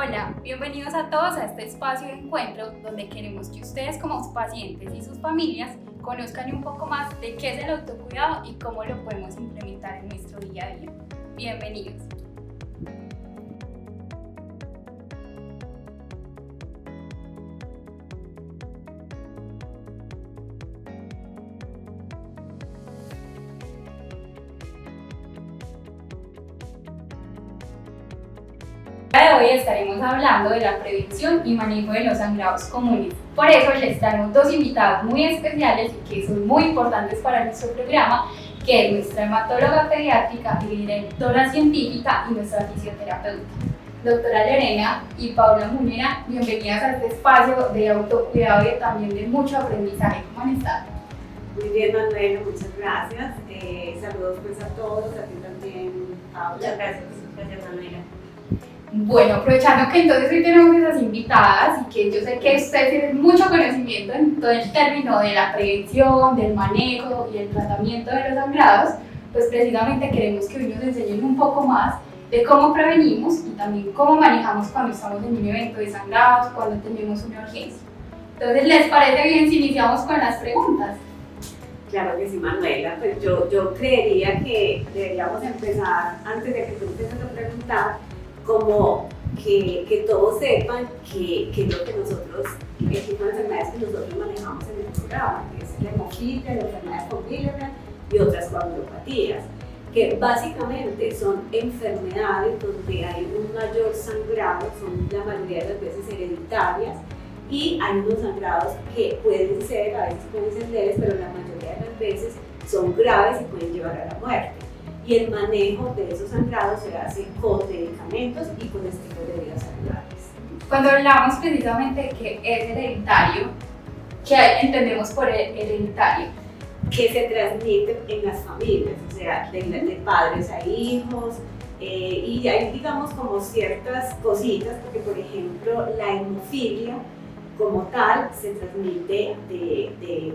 Hola, bienvenidos a todos a este espacio de encuentro donde queremos que ustedes como pacientes y sus familias conozcan un poco más de qué es el autocuidado y cómo lo podemos implementar en nuestro día a día. Bienvenidos. De hoy estaremos hablando de la prevención y manejo de los sangrados comunes. Por eso les traemos dos invitados muy especiales y que son muy importantes para nuestro programa, que es nuestra hematóloga pediátrica y directora científica y nuestra fisioterapeuta, doctora Lorena y Paula Munera. Bienvenidas a este espacio de autocuidado y también de mucho aprendizaje. ¿Cómo han estado? Muy bien, Manuela, muchas gracias. Saludos pues a todos, a ti también, Paula. Muchas gracias, Manuela. Bueno, aprovechando que entonces hoy tenemos esas invitadas y que yo sé que ustedes tienen mucho conocimiento en todo el término de la prevención, del manejo y el tratamiento de los sangrados, pues precisamente queremos que hoy nos enseñen un poco más de cómo prevenimos y también cómo manejamos cuando estamos en un evento de sangrados, cuando tenemos una urgencia. Entonces, ¿les parece bien si iniciamos con las preguntas? Claro que sí, Manuela. Pues yo creería que deberíamos empezar, antes de que tú empieces a preguntar, como que todos sepan que lo que nosotros, el tipo de enfermedades que nosotros manejamos en el programa, que es la hemofilia, la enfermedad con Willebrand y otras coagulopatías, que básicamente son enfermedades donde hay un mayor sangrado, son la mayoría de las veces hereditarias, y hay unos sangrados que pueden ser, a veces pueden ser leves, pero la mayoría de las veces son graves y pueden llevar a la muerte. Y el manejo de esos sangrados se hace con medicamentos y con estilos de vida saludables. Cuando hablamos precisamente de que es hereditario, ¿qué entendemos por hereditario? Que se transmite en las familias, o sea, de padres a hijos, y hay, digamos, como ciertas cositas, porque por ejemplo la hemofilia como tal se transmite de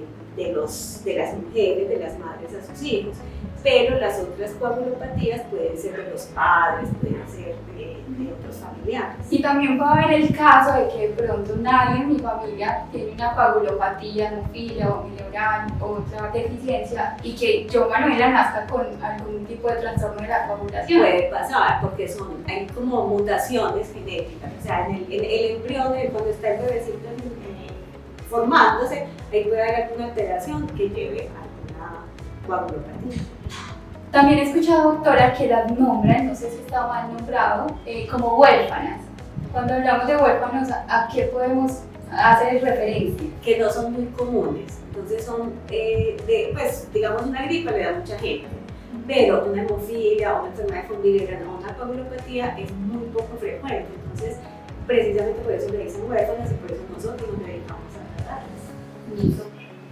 las mujeres, de las madres a sus hijos, pero las otras coagulopatías pueden ser de los padres, pueden ser de otros familiares. Y también puede haber el caso de que de pronto nadie en mi familia tiene una coagulopatía, hemofilia o milioral o otra deficiencia y que yo, Manuela, nazca con algún tipo de trastorno de la coagulación. Puede pasar porque hay como mutaciones genéticas, o sea, en el embrión, cuando está el bebecito formándose, ahí puede haber alguna alteración que lleve a alguna coagulopatía. También he escuchado, doctora, que las nombran, no sé si está mal nombrado, como huérfanas. Cuando hablamos de huérfanos, ¿a qué podemos hacer referencia? Que no son muy comunes, entonces son, pues digamos una gripe le da a mucha gente, pero una hemofilia o una enfermedad con Willebrand o una coagulopatía es muy poco frecuente, entonces precisamente por eso le dicen huérfanas y por eso nosotros nos dedicamos a tratarlas. Listo.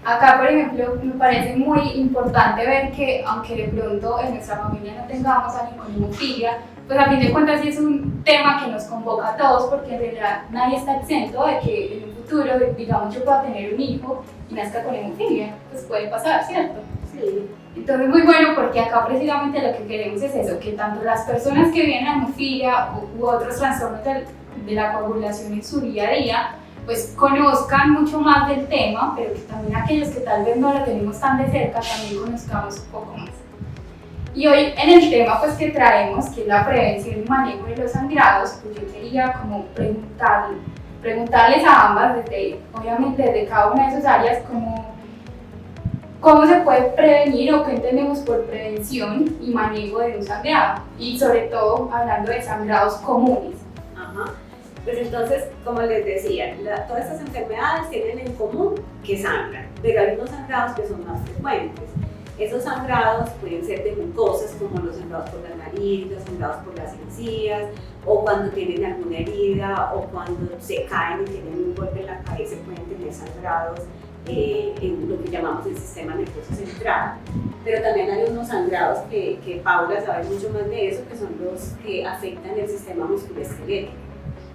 Acá, por ejemplo, me parece muy importante ver que, aunque de pronto en nuestra familia no tengamos a alguien con hemofilia, pues a fin de cuentas sí es un tema que nos convoca a todos, porque en realidad nadie está exento de que en un futuro, digamos, yo pueda tener un hijo y nazca con hemofilia. Pues puede pasar, ¿cierto? Sí. Entonces, muy bueno, porque acá precisamente lo que queremos es eso, que tanto las personas que vienen a hemofilia u otros trastornos de la coagulación en su día a día, pues conozcan mucho más del tema, pero que también aquellos que tal vez no lo tenemos tan de cerca también conozcamos un poco más. Y hoy en el tema pues que traemos, que es la prevención y manejo de los sangrados, pues yo quería como preguntarles a ambas, obviamente desde cada una de sus áreas, cómo se puede prevenir o qué entendemos por prevención y manejo de un sangrado, y sobre todo hablando de sangrados comunes. Ajá. Pues entonces, como les decía, todas estas enfermedades tienen en común que sangran, pero hay unos sangrados que son más frecuentes. Esos sangrados pueden ser de mucosas, como los sangrados por la nariz, los sangrados por las encías, o cuando tienen alguna herida, o cuando se caen y tienen un golpe en la cabeza, pueden tener sangrados en lo que llamamos el sistema nervioso central. Pero también hay unos sangrados que Paula sabe mucho más de eso, que son los que afectan el sistema musculoesquelético.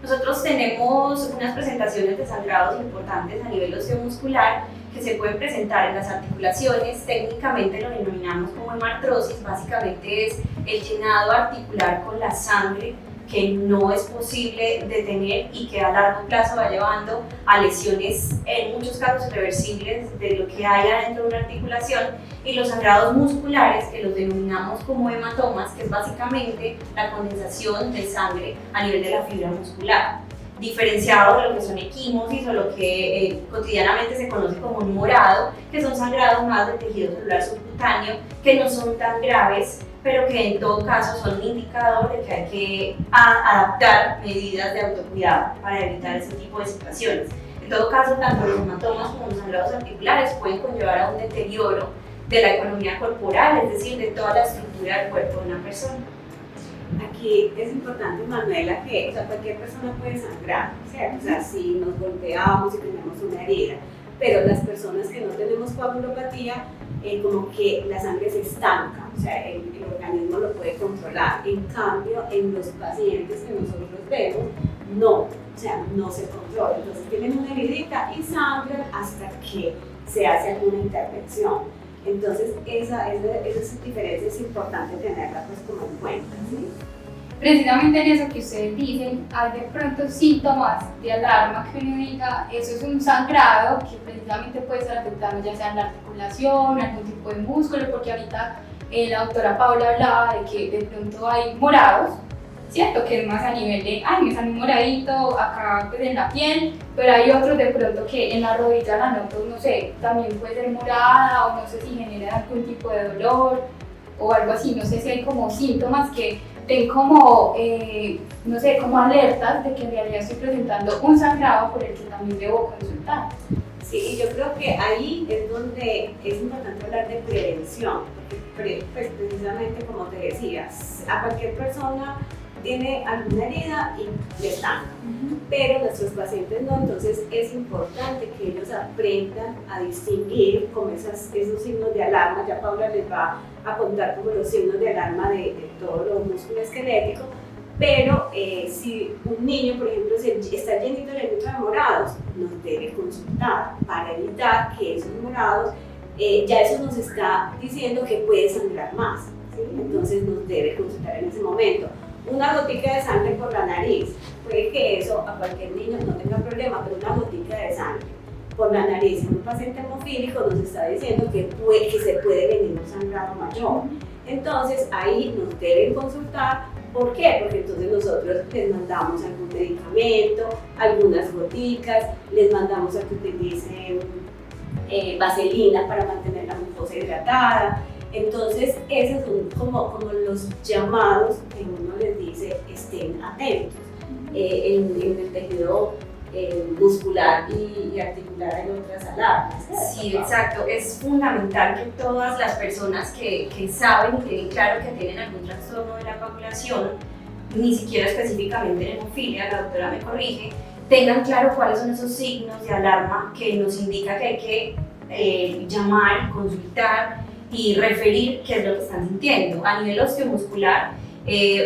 Nosotros tenemos unas presentaciones de sangrados importantes a nivel osteomuscular que se pueden presentar en las articulaciones. Técnicamente lo denominamos como hemartrosis. Básicamente es el llenado articular con la sangre que no es posible detener y que a largo plazo va llevando a lesiones, en muchos casos irreversibles, de lo que hay adentro de una articulación, y los sangrados musculares, que los denominamos como hematomas, que es básicamente la condensación de sangre a nivel de la fibra muscular, diferenciado de lo que son equimosis o lo que cotidianamente se conoce como un morado, que son sangrados más de tejido celular subcutáneo, que no son tan graves, pero que en todo caso son un indicador de que hay que adaptar medidas de autocuidado para evitar ese tipo de situaciones. En todo caso, tanto los hematomas como los sangrados articulares pueden conllevar a un deterioro de la economía corporal, es decir, de toda la estructura del cuerpo de una persona. Aquí es importante, Manuela, que cualquier persona puede sangrar, ¿cierto? O sea, si nos golpeamos y tenemos una herida, pero las personas que no tenemos coagulopatía, como que la sangre se estanca, o sea, el organismo lo puede controlar. En cambio, en los pacientes que nosotros vemos, no, o sea, no se controla. Entonces tienen una heridita y sangran hasta que se hace alguna intervención. Entonces, esa diferencia es importante tenerla pues como en cuenta, ¿sí? Precisamente en eso que ustedes dicen, hay de pronto síntomas de alarma que uno diga, eso es un sangrado que precisamente puede estar afectando ya sea en la articulación, algún tipo de músculo, porque ahorita la doctora Paula hablaba de que de pronto hay morados, ¿cierto? Que es más a nivel de, ay, me sale un moradito acá pues en la piel, pero hay otros de pronto que en la rodilla la noto, no sé, también puede ser morada o no sé si genera algún tipo de dolor o algo así, no sé si hay como síntomas que den como, no sé, como alertas de que en realidad estoy presentando un sangrado por el que también debo consultar. Sí, yo creo que ahí es donde es importante hablar de prevención, porque pues, precisamente como te decías, a cualquier persona tiene alguna herida y le sangra, pero nuestros pacientes no, entonces es importante que ellos aprendan a distinguir como esos signos de alarma. Ya Paula les va a contar como los signos de alarma de todos los músculos esqueléticos, pero si un niño, por ejemplo, está llenito de morados, nos debe consultar para evitar que esos morados, ya eso nos está diciendo que puede sangrar más, ¿sí? Entonces nos debe consultar en ese momento. Una gotica de sangre por la nariz, puede que eso a cualquier niño no tenga problema, pero una gotica de sangre por la nariz en un paciente hemofílico nos está diciendo que se puede venir un sangrado mayor. Entonces ahí nos deben consultar. ¿Por qué? Porque entonces nosotros les mandamos algún medicamento, algunas goticas, les mandamos a que utilicen vaselina para mantener la mucosa hidratada. Entonces, esos son como los llamados que uno les dice estén atentos. En el tejido muscular y articular hay otras alarmas. Sí, exacto. Es fundamental que todas las personas que saben y tienen claro que tienen algún trastorno de la coagulación, ni siquiera específicamente en hemofilia, la doctora me corrige, tengan claro cuáles son esos signos de alarma que nos indica que hay que llamar, consultar y referir qué es lo que están sintiendo. A nivel osteomuscular,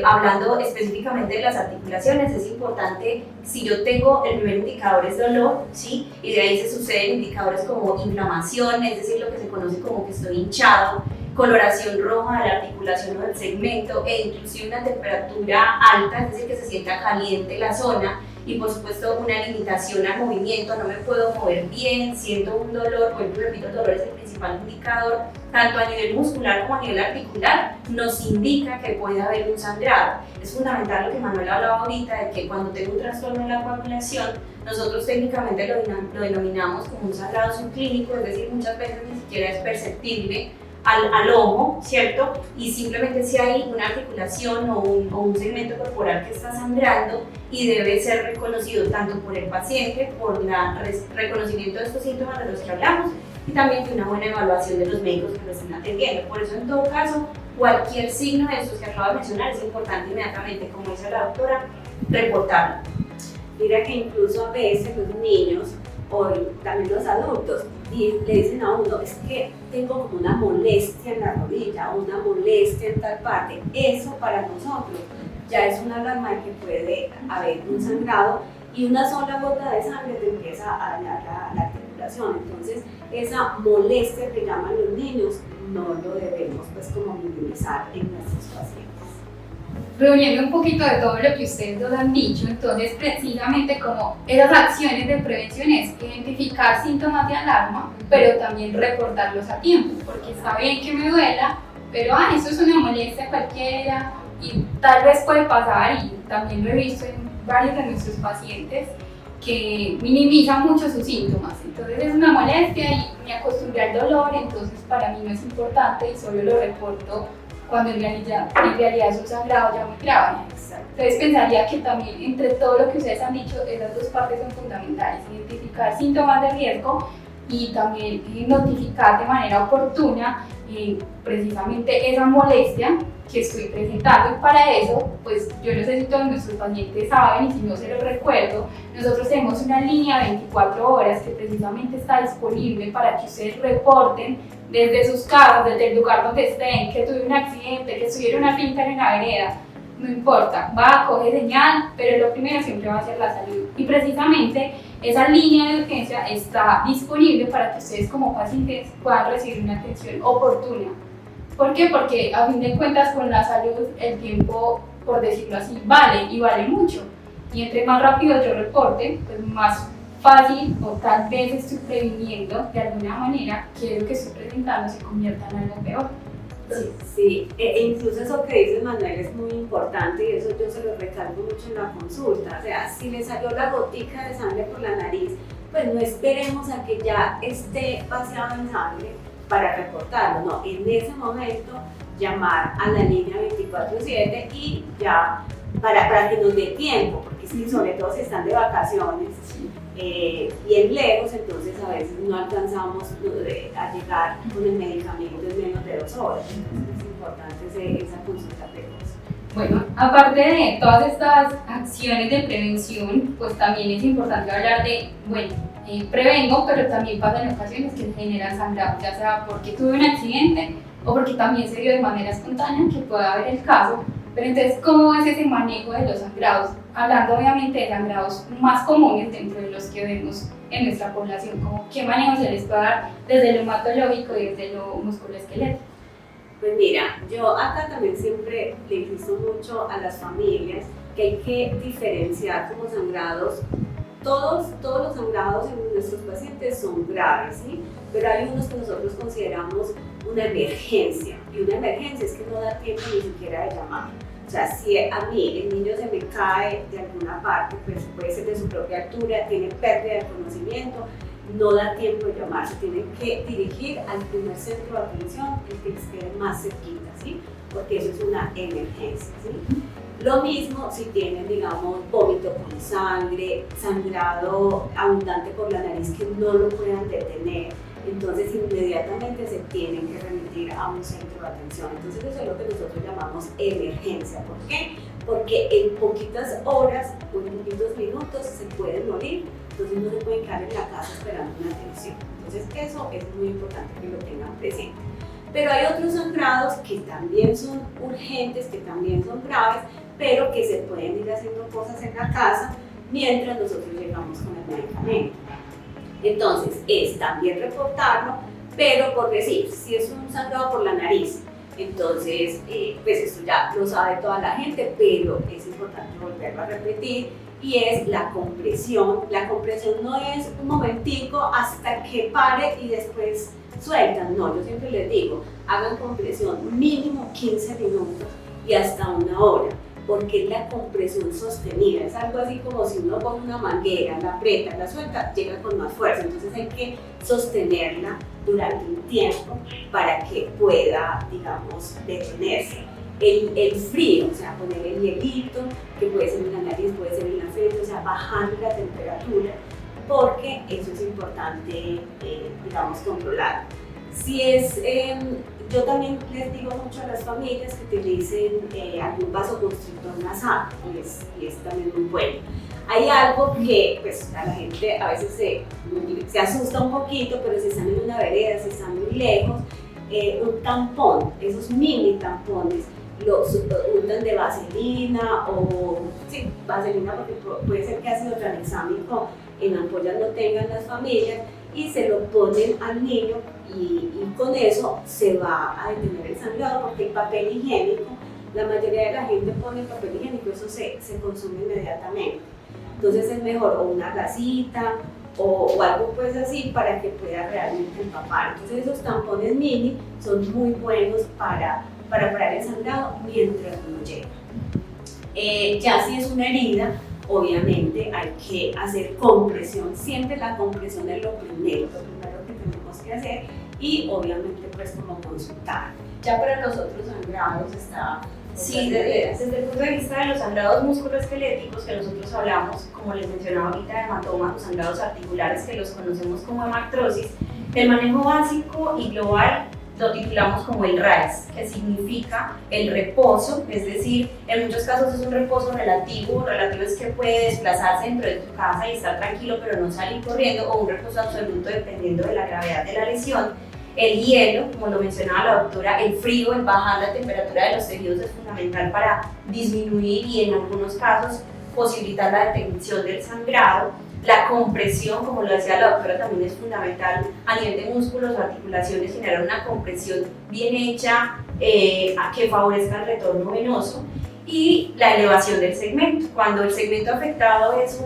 hablando específicamente de las articulaciones, es importante, si yo tengo el primer indicador es dolor, ¿sí? Y de ahí se suceden indicadores como inflamación, es decir, lo que se conoce como que estoy hinchado, coloración roja de la articulación o del segmento e inclusive una temperatura alta, es decir, que se sienta caliente la zona, y por supuesto una limitación al movimiento, no me puedo mover bien, siento un dolor, vuelvo y repito, el dolor es el principal indicador, tanto a nivel muscular como a nivel articular, nos indica que puede haber un sangrado. Es fundamental lo que Manuel hablaba ahorita, de que cuando tengo un trastorno de la coagulación, nosotros técnicamente lo denominamos como un sangrado subclínico, es decir, muchas veces ni siquiera es perceptible al ojo, ¿cierto? Y simplemente si hay una articulación o un segmento corporal que está sangrando y debe ser reconocido tanto por el paciente, por el reconocimiento de estos síntomas de los que hablamos, y también de una buena evaluación de los médicos que lo están atendiendo. Por eso, en todo caso, cualquier signo de estos que acabo de mencionar es importante inmediatamente, como dice la doctora, reportarlo. Mira que incluso a veces los niños o también los adultos y le dicen a uno, es que tengo como una molestia en la rodilla o una molestia en tal parte. Eso para nosotros ya es una alarma de que puede haber un sangrado y una sola gota de sangre te empieza a dañar la articulación. Entonces esa molestia que llaman los niños no lo debemos pues como minimizar en nuestros pacientes. reuniendo un poquito de todo lo que ustedes dos han dicho, entonces precisamente como esas acciones de prevención es identificar síntomas de alarma, pero también reportarlos a tiempo, porque está bien que me duela, pero eso es una molestia cualquiera y tal vez puede pasar, y también lo he visto en varios de nuestros pacientes, que minimizan mucho sus síntomas. Entonces es una molestia y me acostumbré al dolor, entonces para mí no es importante y solo lo reporto cuando en realidad es un sangrado ya muy grave. Entonces pensaría que también entre todo lo que ustedes han dicho, esas dos partes son fundamentales: identificar síntomas de riesgo y también notificar de manera oportuna precisamente esa molestia que estoy presentando. Y para eso, pues yo no sé si todos nuestros pacientes saben, y si no se los recuerdo, nosotros tenemos una línea 24 horas que precisamente está disponible para que ustedes reporten desde sus casas, desde el lugar donde estén, que tuve un accidente, que estuvieron una finca en una vereda, no importa, va, coge señal, pero lo primero siempre va a ser la salud. Y precisamente esa línea de urgencia está disponible para que ustedes como pacientes puedan recibir una atención oportuna. ¿Por qué? Porque a fin de cuentas con la salud el tiempo, por decirlo así, vale y vale mucho. Y entre más rápido yo reporte, pues más fácil o tal vez estoy previniendo de alguna manera que lo que estoy presentando se convierta en algo peor. Sí, e incluso eso que dice Manuel es muy importante, y eso yo se lo recalco mucho en la consulta. O sea, si le salió la gotica de sangre por la nariz, pues no esperemos a que ya esté vaciado en sangre para reportarlo, no, en ese momento llamar a la línea 24/7 y ya para que nos dé tiempo, porque sí, sobre todo si están de vacaciones bien lejos, entonces a veces no alcanzamos a llegar con el medicamento en menos de 2 horas, entonces es importante esa consulta precoz. Bueno, aparte de todas estas acciones de prevención, pues también es importante hablar de, bueno, prevengo, pero también pasa en ocasiones que generan sangrado, ya sea porque tuve un accidente o porque también se dio de manera espontánea, que puede haber el caso. Pero entonces, ¿cómo es ese manejo de los sangrados? Hablando obviamente de sangrados más comunes dentro de los que vemos en nuestra población, como qué manejo se les puede dar desde lo hematológico y desde lo musculoesquelético. Pues mira, yo acá también siempre le insisto mucho a las familias que hay que diferenciar como sangrados. Todos los sangrados en nuestros pacientes son graves, ¿sí? Pero hay unos que nosotros consideramos una emergencia, y una emergencia es que no da tiempo ni siquiera de llamar. O sea, si a mí el niño se me cae de alguna parte, pues puede ser de su propia altura, tiene pérdida de conocimiento, no da tiempo de llamar, se tiene que dirigir al primer centro de atención, el que les quede más cerquita, ¿sí? Porque eso es una emergencia, ¿sí? Lo mismo si tienen, digamos, vómito con sangre, sangrado abundante por la nariz que no lo puedan detener, entonces inmediatamente se tienen que remitir a un centro de atención. Entonces eso es lo que nosotros llamamos emergencia. ¿Por qué? Porque en poquitas horas o en poquitos minutos se pueden morir, entonces no se pueden quedar en la casa esperando una atención. Entonces eso es muy importante que lo tengan presente. Pero hay otros sangrados que también son urgentes, que también son graves, pero que se pueden ir haciendo cosas en la casa mientras nosotros llegamos con el medicamento. Entonces, es también reportarlo, pero por decir, si es un sangrado por la nariz, entonces, pues esto ya lo sabe toda la gente, pero es importante volverlo a repetir, y es la compresión. La compresión no es un momentico hasta que pare y después sueltan, no, yo siempre les digo, hagan compresión mínimo 15 minutos y hasta 1 hora, porque es la compresión sostenida, es algo así como si uno pone una manguera, la aprieta, la suelta, llega con más fuerza, entonces hay que sostenerla durante un tiempo para que pueda, digamos, detenerse. El frío, o sea, poner el hielito, que puede ser en la nariz, puede ser en la frente, o sea, bajando la temperatura, porque eso es importante, digamos, controlar. Si es, yo también les digo mucho a las familias que utilicen algún vasoconstrictor nasal, y es también muy bueno. Hay algo que pues, a la gente a veces se asusta un poquito, pero si están en una vereda, si están muy lejos, un tampón, esos mini tampones, los untan de vaselina o, sí, vaselina, porque puede ser que ácido tranexámico en ampollas no tengan las familias, y se lo ponen al niño y con eso se va a detener el sangrado, porque el papel higiénico la mayoría de la gente pone papel higiénico, eso se consume inmediatamente. Entonces es mejor o una gasita o algo pues así para que pueda realmente empapar. Entonces esos tampones mini son muy buenos para parar el sangrado mientras uno llega. Ya si es una herida, obviamente hay que hacer compresión, siempre la compresión es lo primero que tenemos que hacer y obviamente pues como consultar. Ya para los otros sangrados está... Sí, desde el punto de vista de los sangrados musculoesqueléticos que nosotros hablamos, como les mencionaba ahorita, hematomas o sangrados articulares que los conocemos como hemartrosis, el manejo básico y global lo titulamos como el RAES, que significa el reposo, es decir, en muchos casos es un reposo relativo es que puede desplazarse dentro de tu casa y estar tranquilo pero no salir corriendo, o un reposo absoluto dependiendo de la gravedad de la lesión. El hielo, como lo mencionaba la doctora, el frío, el bajar la temperatura de los tejidos es fundamental para disminuir y en algunos casos posibilitar la detención del sangrado. La compresión, como lo decía la doctora, también es fundamental a nivel de músculos o articulaciones, generar una compresión bien hecha que favorezca el retorno venoso. Y la elevación del segmento. Cuando el segmento afectado es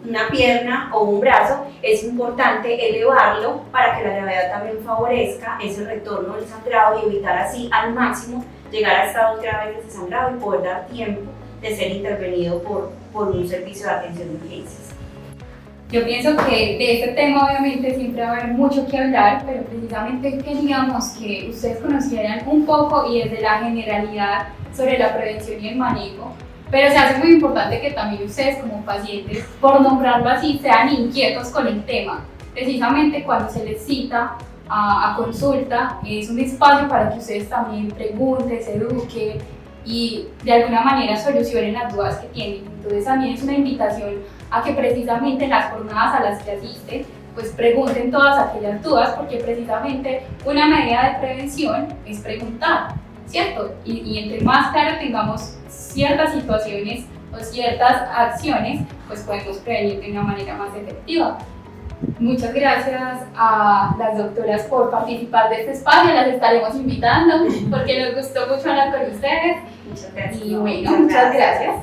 una pierna o un brazo, es importante elevarlo para que la gravedad también favorezca ese retorno del sangrado y evitar así al máximo llegar a estados graves de ese sangrado y poder dar tiempo de ser intervenido por un servicio de atención de urgencias. Yo pienso que de este tema obviamente siempre va a haber mucho que hablar, pero precisamente queríamos que ustedes conocieran un poco y desde la generalidad sobre la prevención y el manejo, pero se hace muy importante que también ustedes como pacientes, por nombrarlo así, sean inquietos con el tema. Precisamente cuando se les cita a consulta, es un espacio para que ustedes también pregunten, se eduquen y de alguna manera solucionen las dudas que tienen. Entonces también es una invitación a que precisamente en las jornadas a las que asisten, pues pregunten todas aquellas dudas, porque precisamente una medida de prevención es preguntar, ¿cierto? Y entre más claro tengamos ciertas situaciones o ciertas acciones, pues podemos prevenir de una manera más efectiva. Muchas gracias a las doctoras por participar de este espacio, las estaremos invitando porque nos gustó mucho hablar con ustedes. Muchas gracias. Y bueno, muchas gracias.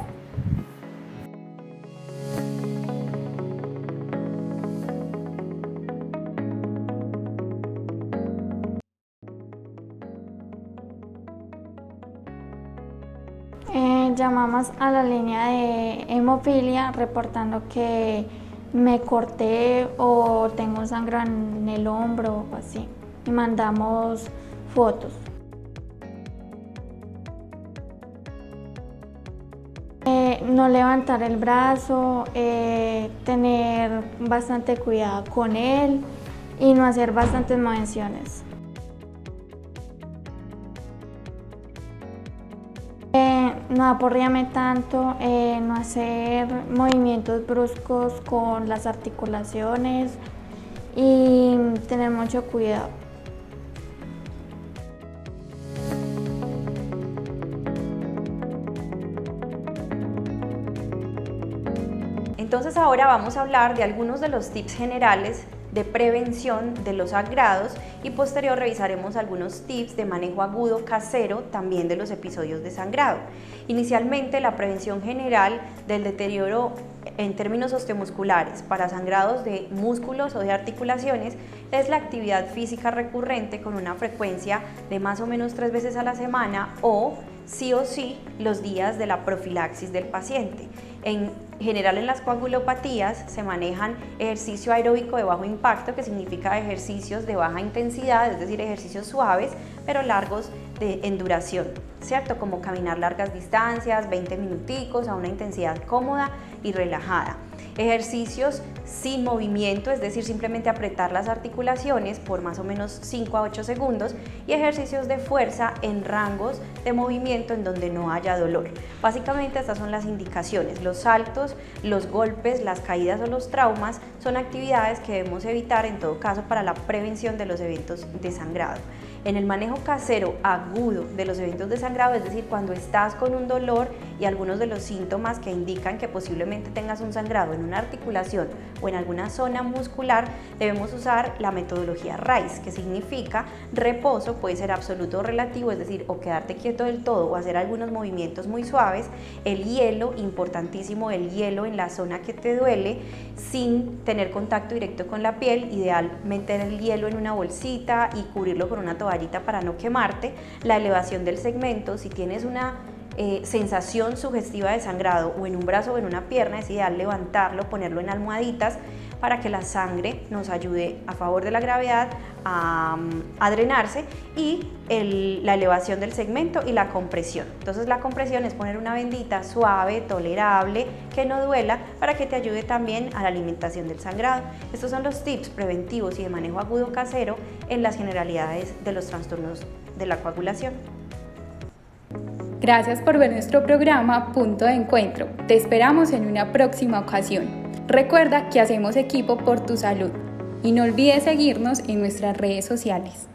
Llamamos a la línea de hemofilia reportando que me corté o tengo un sangrado en el hombro o así y mandamos fotos. No levantar el brazo, tener bastante cuidado con él y no hacer bastantes movenciones. No aporrearme tanto, no hacer movimientos bruscos con las articulaciones y tener mucho cuidado. Entonces ahora vamos a hablar de algunos de los tips generales de prevención de los sangrados y posterior revisaremos algunos tips de manejo agudo casero también de los episodios de sangrado. Inicialmente, la prevención general del deterioro en términos osteomusculares para sangrados de músculos o de articulaciones es la actividad física recurrente con una frecuencia de más o menos 3 veces a la semana o sí los días de la profilaxis del paciente. En general, en las coagulopatías se manejan ejercicio aeróbico de bajo impacto, que significa ejercicios de baja intensidad, es decir, ejercicios suaves pero largos en duración, ¿cierto? Como caminar largas distancias, 20 minuticos a una intensidad cómoda y relajada. Ejercicios sin movimiento, es decir, simplemente apretar las articulaciones por más o menos 5 a 8 segundos y ejercicios de fuerza en rangos de movimiento en donde no haya dolor. Básicamente estas son las indicaciones. Los saltos, los golpes, las caídas o los traumas son actividades que debemos evitar en todo caso para la prevención de los eventos de sangrado. En el manejo casero agudo de los eventos de sangrado, es decir, cuando estás con un dolor y algunos de los síntomas que indican que posiblemente tengas un sangrado en una articulación o en alguna zona muscular, debemos usar la metodología RICE, que significa reposo, puede ser absoluto o relativo, es decir, o quedarte quieto del todo o hacer algunos movimientos muy suaves. El hielo, importantísimo, el hielo en la zona que te duele sin tener contacto directo con la piel, ideal meter el hielo en una bolsita y cubrirlo con una toallita para no quemarte. La elevación del segmento, si tienes una sensación sugestiva de sangrado o en un brazo o en una pierna, es ideal levantarlo, ponerlo en almohaditas para que la sangre nos ayude a favor de la gravedad a drenarse, y la elevación del segmento y la compresión. Entonces la compresión es poner una vendita suave, tolerable, que no duela, para que te ayude también a la alimentación del sangrado. Estos son los tips preventivos y de manejo agudo casero en las generalidades de los trastornos de la coagulación. Gracias por ver nuestro programa Punto de Encuentro. Te esperamos en una próxima ocasión. Recuerda que hacemos equipo por tu salud y no olvides seguirnos en nuestras redes sociales.